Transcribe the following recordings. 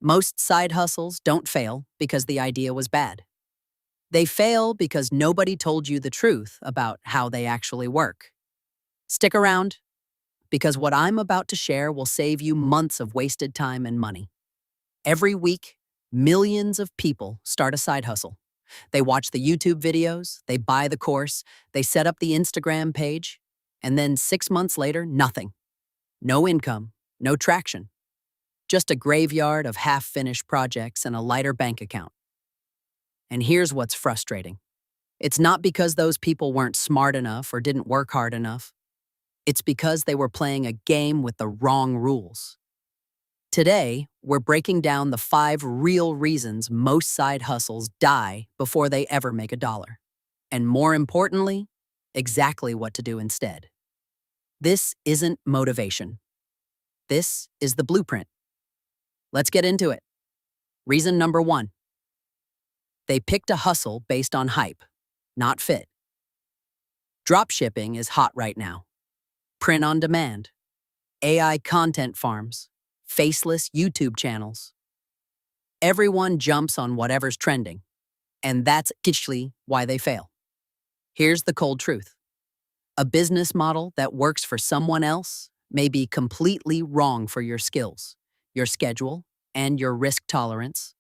Most side hustles don't fail because the idea was bad. They fail because nobody told you the truth about how they actually work. Stick around, because what I'm about to share will save you months of wasted time and money. Every week, millions of people start a side hustle. They watch the YouTube videos, they buy the course, they set up the Instagram page, and then 6 months later, nothing. No income, no traction. Just a graveyard of half-finished projects and a lighter bank account. And here's what's frustrating. It's not because those people weren't smart enough or didn't work hard enough. It's because they were playing a game with the wrong rules. Today, we're breaking down the 5 real reasons most side hustles die before they ever make a dollar. And more importantly, exactly what to do instead. This isn't motivation. This is the blueprint. Let's get into it. Reason number 1. They picked a hustle based on hype, not fit. Dropshipping is hot right now. Print on demand, AI content farms, faceless YouTube channels. Everyone jumps on whatever's trending, and that's actually why they fail. Here's the cold truth. A business model that works for someone else may be completely wrong for your skills, your schedule, and your risk tolerance.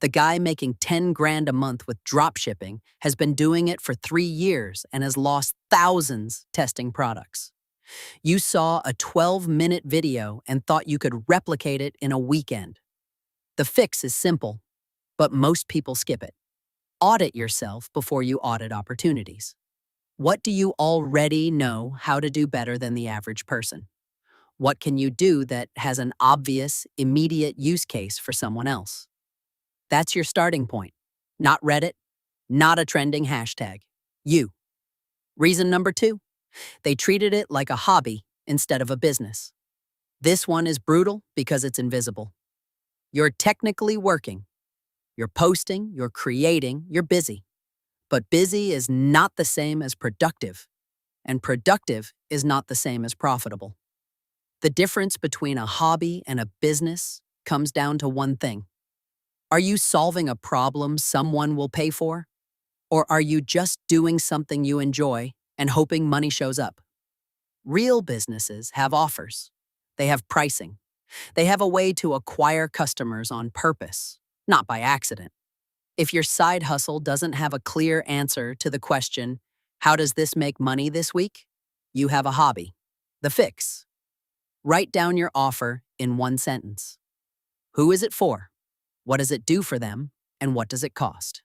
The guy making 10 grand a month with dropshipping has been doing it for 3 years and has lost thousands testing products. You saw a 12-minute video and thought you could replicate it in a weekend. The fix is simple, but most people skip it. Audit yourself before you audit opportunities. What do you already know how to do better than the average person? What can you do that has an obvious, immediate use case for someone else? That's your starting point. Not Reddit, not a trending hashtag. You. Reason number 2. They treated it like a hobby instead of a business. This one is brutal because it's invisible. You're technically working. You're posting, you're creating, you're busy. But busy is not the same as productive, and productive is not the same as profitable. The difference between a hobby and a business comes down to one thing. Are you solving a problem someone will pay for? Or are you just doing something you enjoy and hoping money shows up? Real businesses have offers. They have pricing. They have a way to acquire customers on purpose, not by accident. If your side hustle doesn't have a clear answer to the question, how does this make money this week? You have a hobby. The fix. Write down your offer in one sentence. Who is it for? What does it do for them? And what does it cost?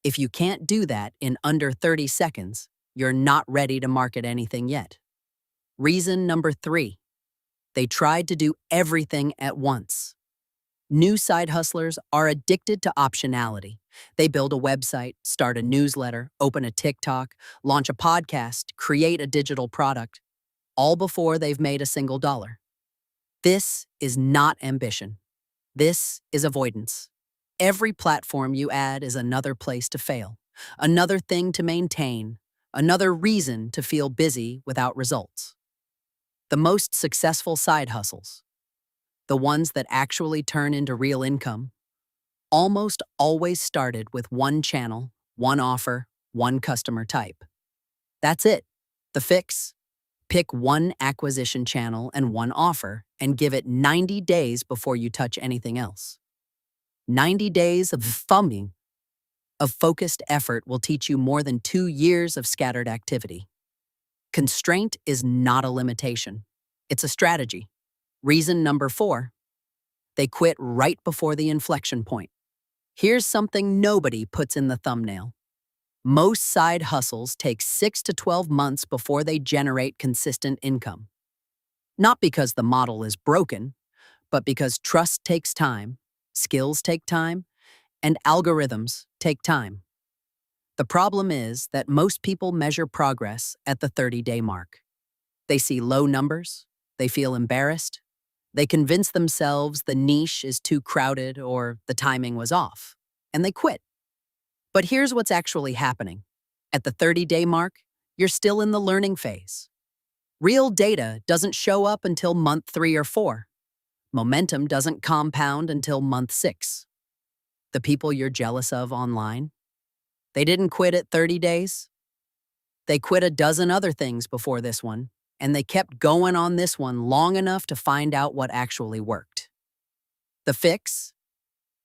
If you can't do that in under 30 seconds, you're not ready to market anything yet. Reason number 3. They tried to do everything at once. New side hustlers are addicted to optionality. They build a website, start a newsletter, open a TikTok, launch a podcast, create a digital product, all before they've made a single dollar. This is not ambition. This is avoidance. Every platform you add is another place to fail, another thing to maintain, another reason to feel busy without results. The most successful side hustles, the ones that actually turn into real income, almost always started with one channel, one offer, one customer type. That's it. The fix. Pick one acquisition channel and one offer and give it 90 days before you touch anything else. 90 days of thumbing, of focused effort will teach you more than 2 years of scattered activity. Constraint is not a limitation. It's a strategy. Reason number 4. They quit right before the inflection point. Here's something nobody puts in the thumbnail. Most side hustles take 6 to 12 months before they generate consistent income. Not because the model is broken, but because trust takes time, skills take time, and algorithms take time. The problem is that most people measure progress at the 30-day mark. They see low numbers, they feel embarrassed, they convince themselves the niche is too crowded or the timing was off, and they quit. But here's what's actually happening. At the 30-day mark, you're still in the learning phase. Real data doesn't show up until month 3 or 4. Momentum doesn't compound until month 6. The people you're jealous of online, they didn't quit at 30 days. They quit a dozen other things before this one, and they kept going on this one long enough to find out what actually worked. The fix?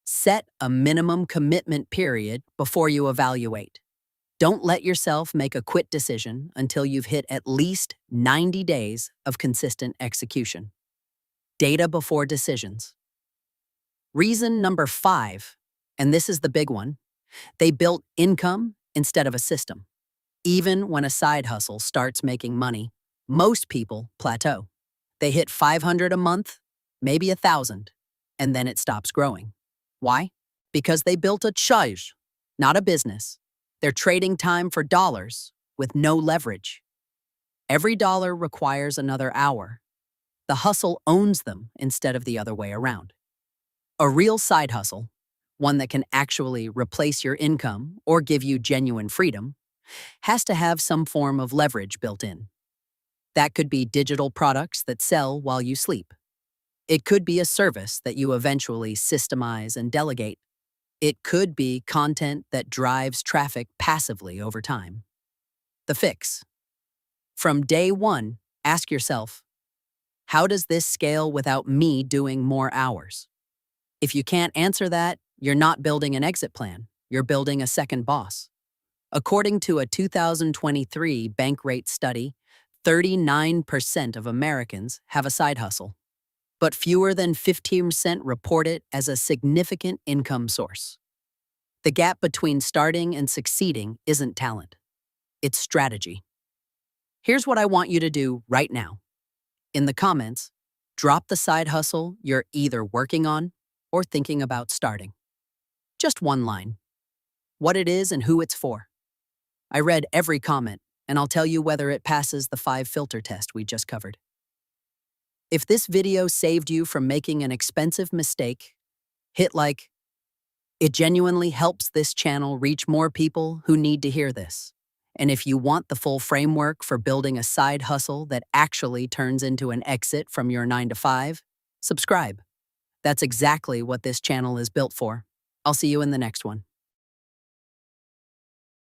Set a minimum commitment period before you evaluate. Don't let yourself make a quit decision until you've hit at least 90 days of consistent execution. Data before decisions. Reason number 5, and this is the big one, they built income instead of a system. Even when a side hustle starts making money, most people plateau. They hit 500 a month, maybe 1,000, and then it stops growing. Why? Because they built a charge, not a business. They're trading time for dollars with no leverage. Every dollar requires another hour. The hustle owns them instead of the other way around. A real side hustle, one that can actually replace your income or give you genuine freedom, has to have some form of leverage built in. That could be digital products that sell while you sleep. It could be a service that you eventually systemize and delegate. It could be content that drives traffic passively over time. The fix. From day one, ask yourself, how does this scale without me doing more hours? If you can't answer that, you're not building an exit plan. You're building a second boss. According to a 2023 Bankrate study, 39% of Americans have a side hustle, but fewer than 15% report it as a significant income source. The gap between starting and succeeding isn't talent, it's strategy. Here's what I want you to do right now. In the comments, drop the side hustle you're either working on or thinking about starting. Just one line. What it is and who it's for. I read every comment, and I'll tell you whether it passes the 5 filter test we just covered. If this video saved you from making an expensive mistake, hit like. It genuinely helps this channel reach more people who need to hear this. And if you want the full framework for building a side hustle that actually turns into an exit from your 9-to-5, subscribe. That's exactly what this channel is built for. I'll see you in the next one.